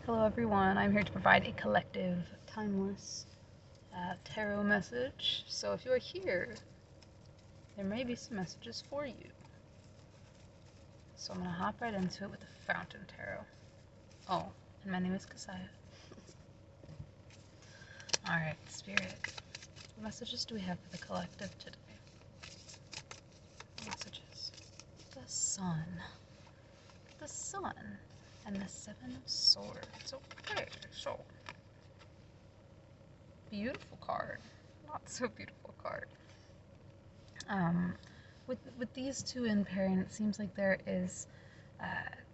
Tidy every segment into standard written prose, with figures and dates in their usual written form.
Hello everyone, I'm here to provide a collective, timeless tarot message. So if you are here, there may be some messages for you. So I'm going to hop right into it with the Fountain Tarot. Oh, and my name is Kasaya. Alright, Spirit, what messages do we have for the collective today? Messages. The Sun. The Sun. And the Seven of Swords. Okay, so beautiful card. Not so beautiful card. With these two in pairing, it seems like there is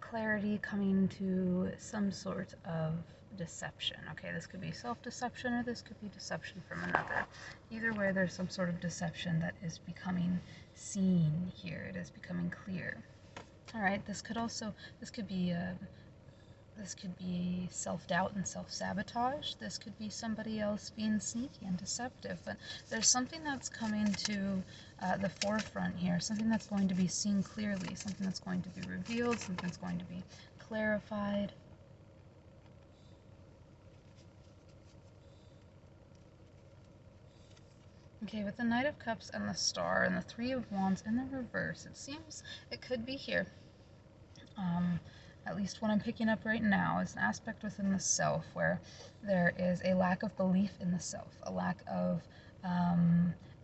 clarity coming to some sort of deception. Okay, this could be self-deception or this could be deception from another. Either way, there's some sort of deception that is becoming seen here. It is becoming clear. All right, this could be self-doubt and self-sabotage. This could be somebody else being sneaky and deceptive. But there's something that's coming to the forefront here, something that's going to be seen clearly, something that's going to be revealed, something that's going to be clarified. Okay, with the Knight of Cups and the Star and the Three of Wands in the reverse, it seems it could be here. At least what I'm picking up right now is an aspect within the self where there is a lack of belief in the self, a lack of,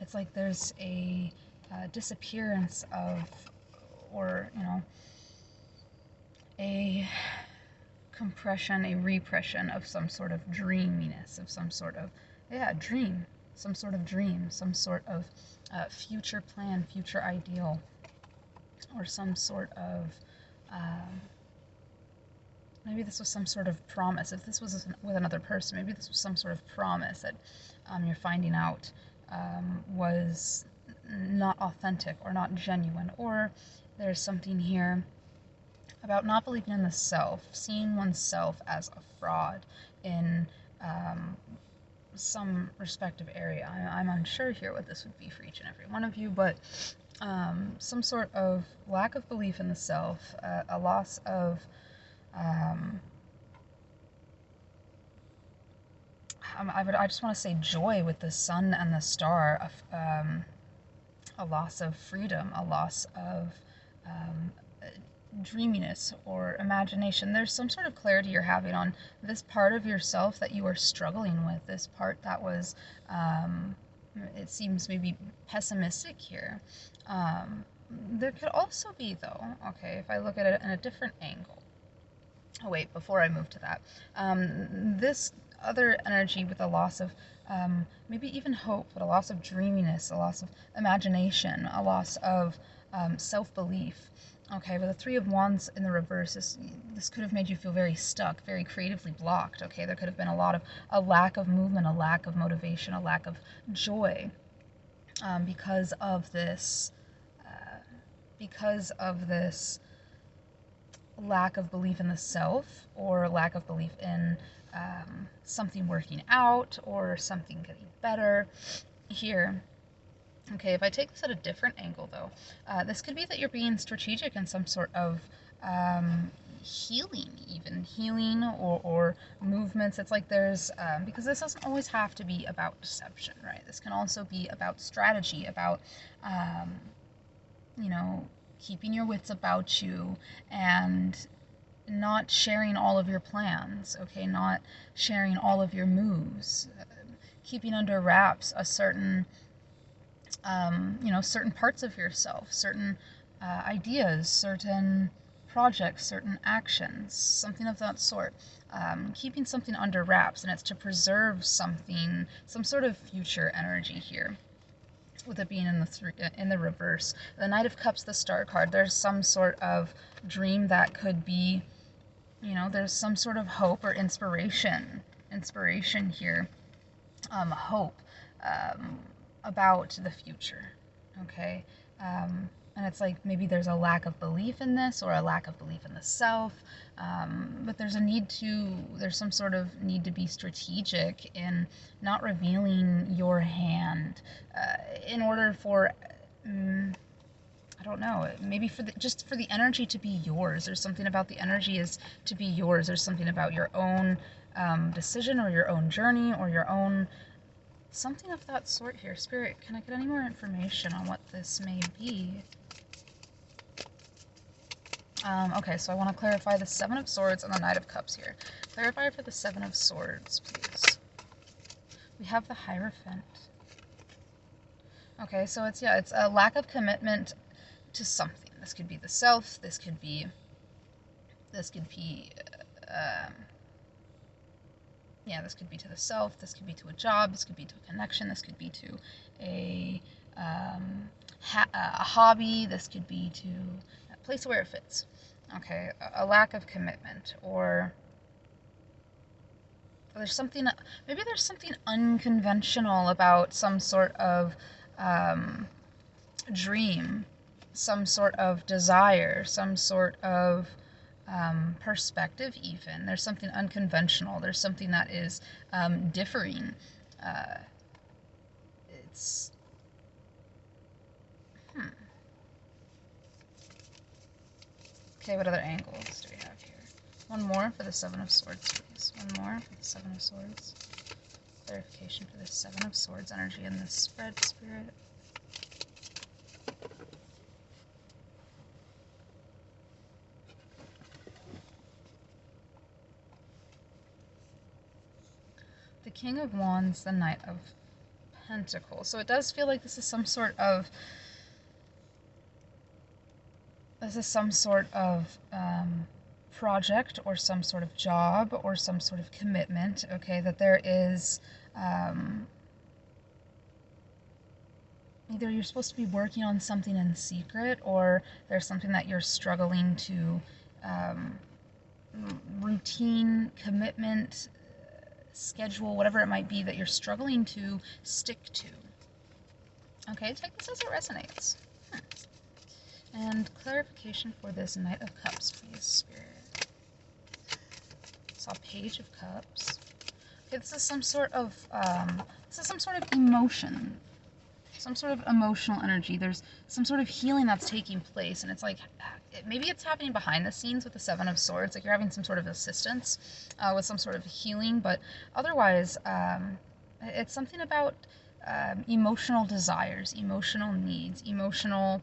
it's like there's a disappearance of, or, a compression, a repression of some sort of dreaminess, of some sort of, dream, some sort of future plan, future ideal, or some sort of, maybe this was some sort of promise. If this was with another person, maybe this was some sort of promise that you're finding out was not authentic or not genuine. Or there's something here about not believing in the self, seeing oneself as a fraud in some respective area. I'm unsure here what this would be for each and every one of you, but some sort of lack of belief in the self, a loss of I just want to say joy with the Sun and the Star, a loss of freedom, a loss of dreaminess or imagination. There's some sort of clarity you're having on this part of yourself that you are struggling with, this part that was, it seems maybe pessimistic here. There could also be, though, okay, if I look at it in a different angle. Oh wait, before I move to that, this other energy with a loss of maybe even hope, but a loss of dreaminess, a loss of imagination, a loss of self-belief. Okay, but the Three of Wands in the reverse, this could have made you feel very stuck, very creatively blocked. Okay, there could have been a lack of movement, a lack of motivation, a lack of joy because of this lack of belief in the self, or lack of belief in something working out or something getting better here. Okay, if I take this at a different angle, though, this could be that you're being strategic in some sort of healing or movements. It's like there's, because this doesn't always have to be about deception, right? This can also be about strategy, about, keeping your wits about you and not sharing all of your plans, okay? Not sharing all of your moves, keeping under wraps a certain, certain parts of yourself, certain ideas, certain projects, certain actions, something of that sort. Keeping something under wraps, and it's to preserve something, some sort of future energy here. With it being in the reverse, the Knight of Cups, the Star card, there's some sort of dream that could be, there's some sort of hope or inspiration here, hope about the future, okay? And it's like maybe there's a lack of belief in this, or a lack of belief in the self, but there's some sort of need to be strategic in not revealing your hand in order for I don't know, maybe for just for the energy to be yours. There's something about the energy is to be yours. There's something about your own decision or your own journey or your own something of that sort here. Spirit, can I get any more information on what this may be? Okay, so I want to clarify the Seven of Swords and the Knight of Cups here. Clarify for the Seven of Swords, please. We have the Hierophant. Okay, so it's a lack of commitment to something. This could be the self, this could be, this could be to the self, this could be to a job, this could be to a connection, this could be to a hobby, this could be to a place where it fits. Okay, a lack of commitment, or there's something, maybe there's something unconventional about some sort of dream, some sort of desire, some sort of perspective even. There's something unconventional. There's something that is differing. It's... Okay, what other angles do we have here? One more for the Seven of Swords, please. One more for the Seven of Swords. Clarification for the Seven of Swords energy in this spread, Spirit. The King of Wands, the Knight of Pentacles. So it does feel like this is some sort of project or some sort of job or some sort of commitment, okay, that there is either you're supposed to be working on something in secret, or there's something that you're struggling to routine, commitment, schedule, whatever it might be that you're struggling to stick to. Okay, take this as it resonates. And clarification for this Knight of Cups, please, Spirit. Saw Page of Cups. Okay, this is some sort of emotion, some sort of emotional energy. There's some sort of healing that's taking place, and it's like maybe it's happening behind the scenes with the Seven of Swords, like you're having some sort of assistance with some sort of healing, but otherwise it's something about emotional desires, emotional needs, emotional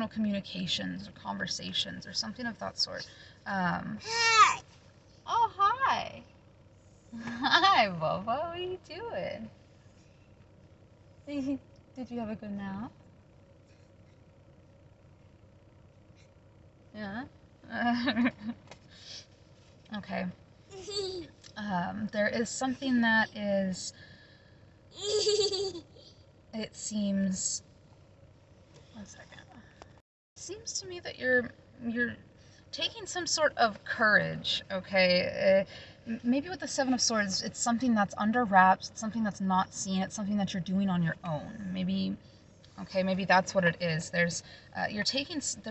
communications or conversations or something of that sort. Hi! Oh, hi! Hi, Bubba. What are you doing? Did you have a good nap? Yeah? Okay. There is something that is... It seems... One second. It seems to me that you're taking some sort of courage, okay? Maybe with the Seven of Swords, it's something that's under wraps, it's something that's not seen, it's something that you're doing on your own. Maybe, okay, maybe that's what it is. There's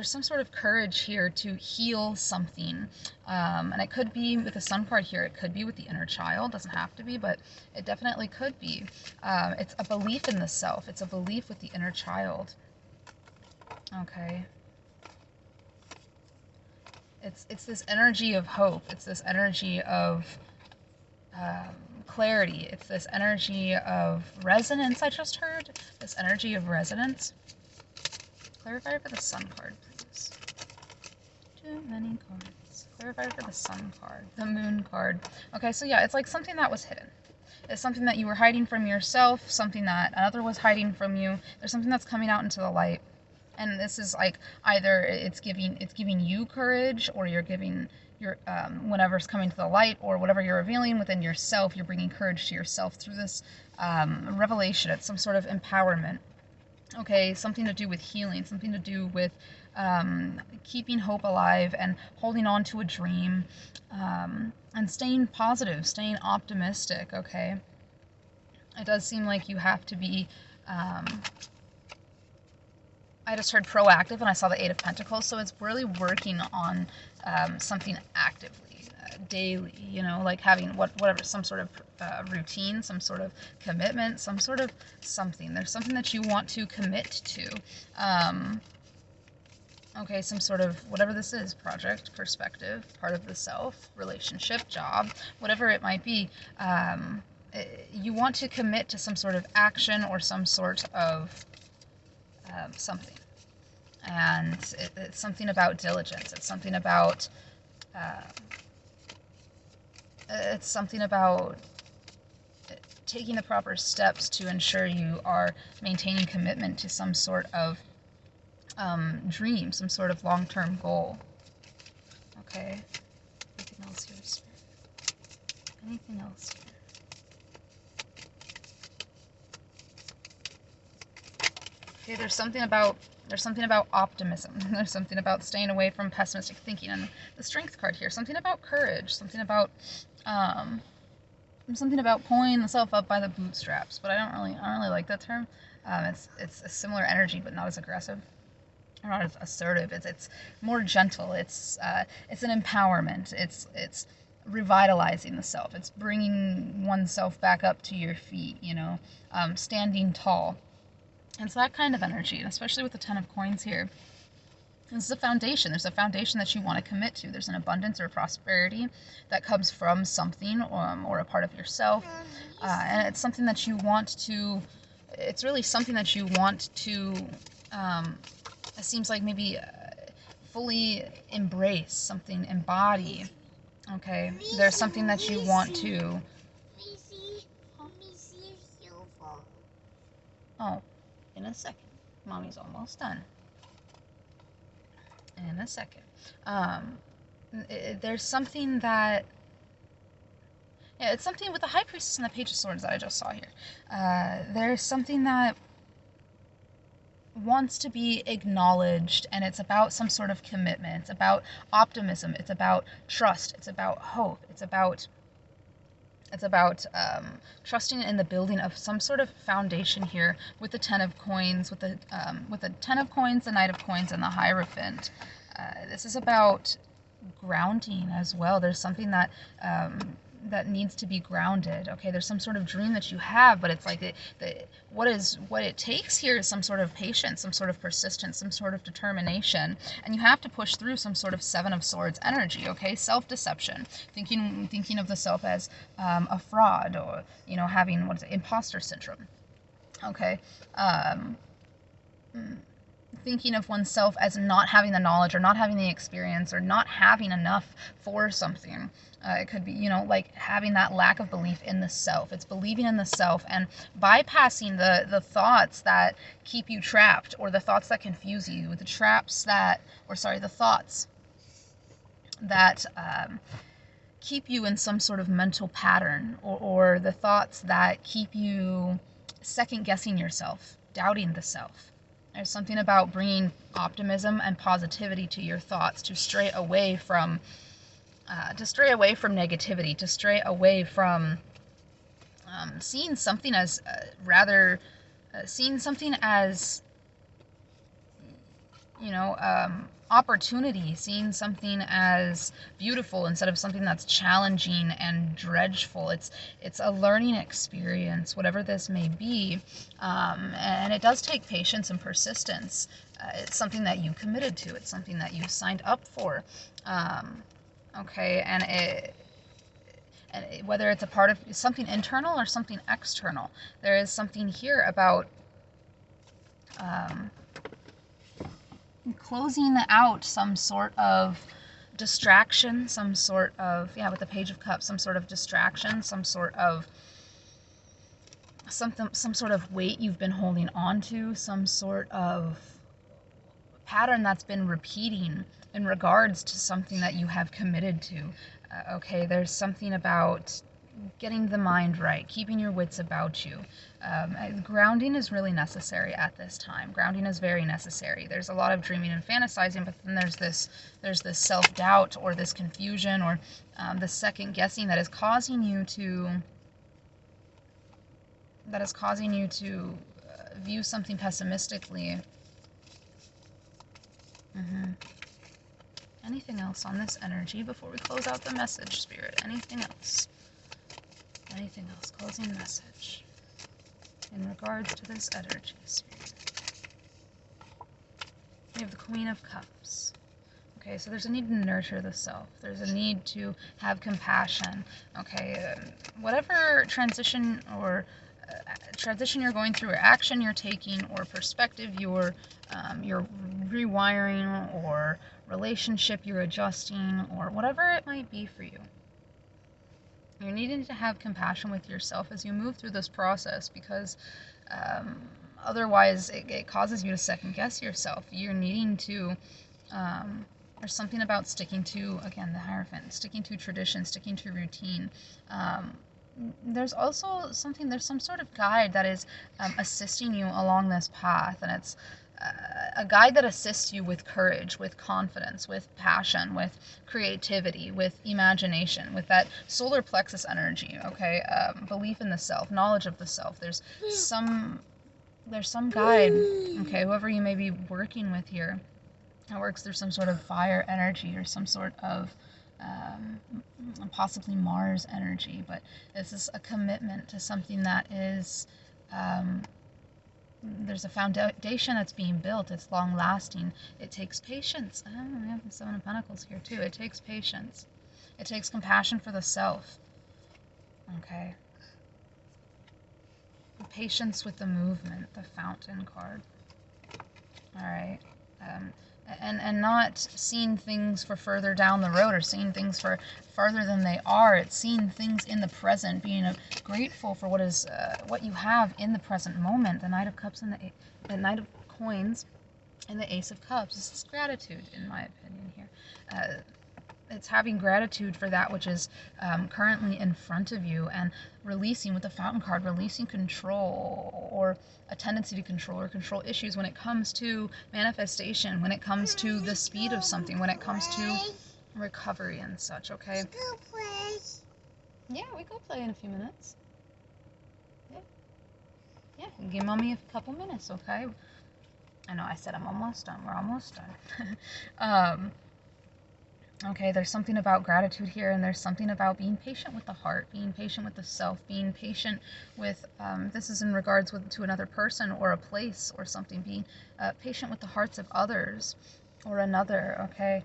some sort of courage here to heal something. And it could be with the Sun card here, it could be with the inner child, doesn't have to be, but it definitely could be. It's a belief in the self, it's a belief with the inner child. Okay. It's this energy of hope. It's this energy of clarity. It's this energy of resonance. I just heard this energy of resonance. Clarify for the Sun card, please. Too many cards. Clarify for the Sun card, the Moon card. Okay, so yeah, it's like something that was hidden. It's something that you were hiding from yourself. Something that another was hiding from you. There's something that's coming out into the light. And this is like either it's giving you courage, or you're giving your whatever's coming to the light, or whatever you're revealing within yourself, you're bringing courage to yourself through this revelation. It's some sort of empowerment. Okay, something to do with healing, something to do with keeping hope alive and holding on to a dream, and staying positive, staying optimistic. Okay, it does seem like you have to be. I just heard proactive and I saw the Eight of Pentacles, so it's really working on something actively. daily, you know, like having whatever, some sort of routine, some sort of commitment, some sort of something. There's something that you want to commit to. Okay, some sort of, whatever this is, project, perspective, part of the self, relationship, job, whatever it might be, you want to commit to some sort of action or some sort of something. And it's something about diligence. It's something about taking the proper steps to ensure you are maintaining commitment to some sort of dream, some sort of long-term goal. Okay. Anything else here, Spirit? Anything else here? Okay, there's something about optimism. There's something about staying away from pessimistic thinking, and the Strength card here. Something about courage. Something about pulling the self up by the bootstraps. But I don't really like that term. It's a similar energy, but not as aggressive, or not as assertive. It's more gentle. It's an empowerment. It's revitalizing the self. It's bringing oneself back up to your feet. You know, standing tall. It's that kind of energy, and especially with the Ten of Coins here. This is a foundation. There's a foundation that you want to commit to. There's an abundance or prosperity that comes from something or a part of yourself. And it's something that you want to, it's really something that you want to, it seems like maybe fully embrace, something, embody. Okay, there's something that you want to. Oh, in a second. Mommy's almost done. In a second. There's something that, yeah, it's something with the High Priestess and the Page of Swords that I just saw here. There's something that wants to be acknowledged, and it's about some sort of commitment. It's about optimism. It's about trust. It's about hope. It's about trusting in the building of some sort of foundation here with the Ten of Coins, with the Ten of Coins, the Knight of Coins, and the Hierophant. This is about grounding as well. There's something that that needs to be grounded. Okay, there's some sort of dream that you have, but it's like what it takes here is some sort of patience, some sort of persistence, some sort of determination, and you have to push through some sort of Seven of Swords energy. Okay, self-deception, thinking of the self as a fraud, or having imposter syndrome. Okay. Thinking of oneself as not having the knowledge, or not having the experience, or not having enough for something. It could be, like having that lack of belief in the self. It's believing in the self and bypassing the thoughts that keep you trapped, or the thoughts that confuse you, the thoughts that keep you in some sort of mental pattern, or the thoughts that keep you second-guessing yourself, doubting the self. There's something about bringing optimism and positivity to your thoughts, to stray away from negativity, to stray away from seeing something as opportunity, seeing something as beautiful instead of something that's challenging and dredgeful. It's a learning experience, whatever this may be, and it does take patience and persistence. It's something that you committed to. It's something that you signed up for. Okay, and whether it's a part of something internal or something external, there is something here about closing out some sort of distraction, some sort of, with the Page of Cups, some sort of distraction, some sort of weight you've been holding on to, some sort of pattern that's been repeating in regards to something that you have committed to. Okay, there's something about getting the mind right, keeping your wits about you. Grounding is really necessary at this time. Grounding is very necessary. There's a lot of dreaming and fantasizing, but then there's this self-doubt, or this confusion, or the second guessing that is causing you to view something pessimistically. Anything else on this energy before we close out the message, Spirit? Anything else? Anything else? Closing message in regards to this energy, Spirit. We have the Queen of Cups. Okay, so there's a need to nurture the self. There's a need to have compassion. Okay, whatever transition you're going through, or action you're taking, or perspective you're rewiring, or relationship you're adjusting, or whatever it might be for you. You're needing to have compassion with yourself as you move through this process, because otherwise it causes you to second guess yourself. You're needing to there's something about sticking to, again, the Hierophant, sticking to tradition, sticking to routine. There's also there's some sort of guide that is assisting you along this path, and it's a guide that assists you with courage, with confidence, with passion, with creativity, with imagination, with that solar plexus energy, okay? Belief in the self, knowledge of the self. There's some guide, okay, whoever you may be working with here, that works through some sort of fire energy or some sort of possibly Mars energy, but this is a commitment to something that is there's a foundation that's being built. It's long lasting. It takes patience. We have the Seven of Pentacles here too. It takes patience. It takes compassion for the self. Okay. Patience with the movement, the Fountain card. All right. And not seeing things for further down the road, or seeing things for farther than they are. It's seeing things in the present, being grateful for what you have in the present moment. The Knight of Cups and the Knight of Coins and the Ace of Cups. This is gratitude, in my opinion here. It's having gratitude for that which is currently in front of you, and releasing, with the Fountain card, releasing control, or a tendency to control, or control issues when it comes to manifestation, when it comes to the speed of something, when it comes to recovery and such, okay? Yeah, we go play in a few minutes. Yeah, give Mommy a couple minutes, okay? I know I said I'm almost done. We're almost done. Okay, there's something about gratitude here, and there's something about being patient with the heart, being patient with the self, being patient with, this is in regards to another person or a place or something, being patient with the hearts of others or another, okay?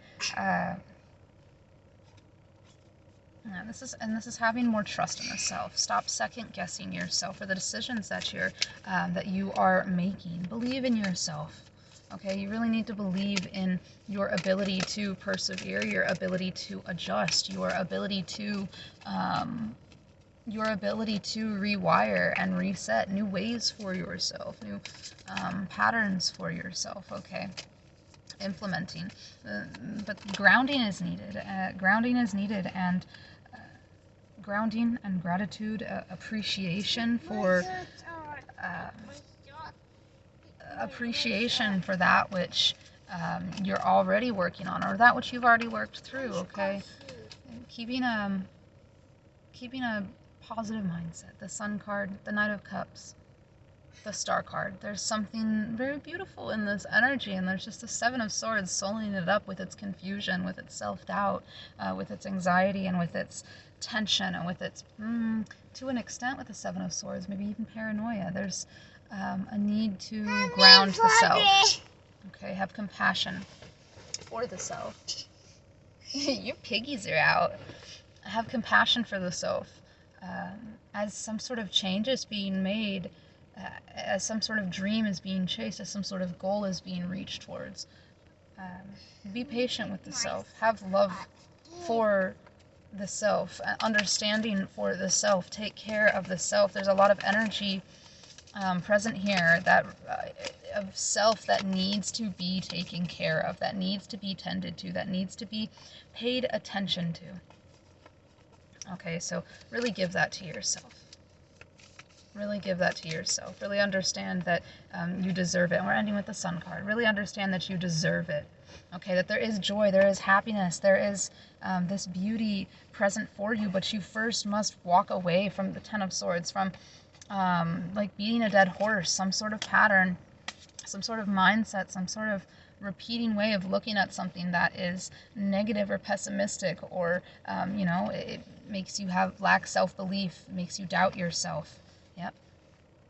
This is having more trust in the self. Stop second guessing yourself or the decisions that you are making. Believe in yourself. Okay, you really need to believe in your ability to persevere, your ability to adjust, your ability to rewire and reset new ways for yourself, new patterns for yourself. Okay, implementing, but grounding is needed. Grounding is needed, and grounding and gratitude, appreciation for that which you're already working on, or that which you've already worked through. Okay, and keeping a positive mindset. The Sun card, the Knight of Cups, the Star card. There's something very beautiful in this energy, and there's just the Seven of Swords souling it up with its confusion, with its self-doubt, with its anxiety, and with its tension, and with its to an extent with the Seven of Swords, maybe even paranoia. There's a need to ground the self. Okay, have compassion for the self. Your piggies are out. Have compassion for the self. As some sort of change is being made, as some sort of dream is being chased, as some sort of goal is being reached towards. Be patient with the self. Have love for the self, understanding for the self. Take care of the self. There's a lot of energy present here that of self that needs to be taken care of, that needs to be tended to, that needs to be paid attention to. Okay, so really give that to yourself. Really give that to yourself. Really understand that you deserve it. And we're ending with the Sun card. Really understand that you deserve it. Okay, that there is joy, there is happiness, there is this beauty present for you, but you first must walk away from the Ten of Swords, from like beating a dead horse, some sort of pattern, some sort of mindset, some sort of repeating way of looking at something that is negative or pessimistic, or it makes you lack self-belief, makes you doubt yourself. Yep,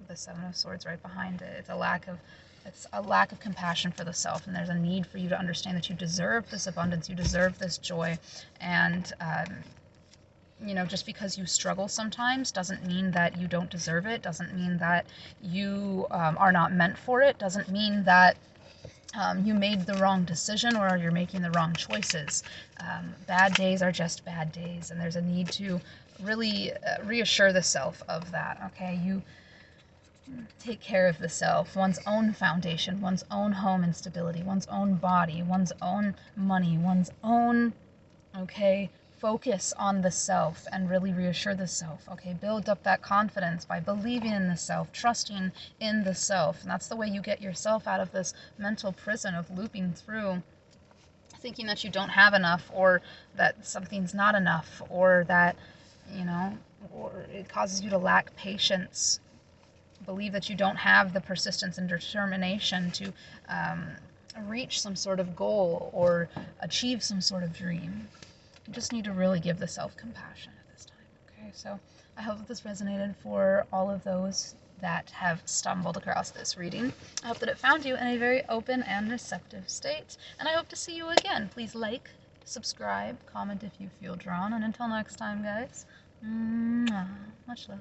the Seven of Swords right behind it. It's a lack of compassion for the self, and there's a need for you to understand that you deserve this abundance, you deserve this joy, and just because you struggle sometimes doesn't mean that you don't deserve it, doesn't mean that you are not meant for it, doesn't mean that you made the wrong decision or you're making the wrong choices. Bad days are just bad days, and there's a need to really reassure the self of that, okay? You take care of the self, one's own foundation, one's own home and stability, one's own body, one's own money, one's own, okay, focus on the self and really reassure the self, okay? Build up that confidence by believing in the self, trusting in the self. And that's the way you get yourself out of this mental prison of looping through thinking that you don't have enough, or that something's not enough, or that, or it causes you to lack patience. Believe that you don't have the persistence and determination to reach some sort of goal or achieve some sort of dream. You just need to really give the self-compassion at this time, okay? So I hope that this resonated for all of those that have stumbled across this reading. I hope that it found you in a very open and receptive state, and I hope to see you again. Please like, subscribe, comment if you feel drawn, and until next time, guys, much love.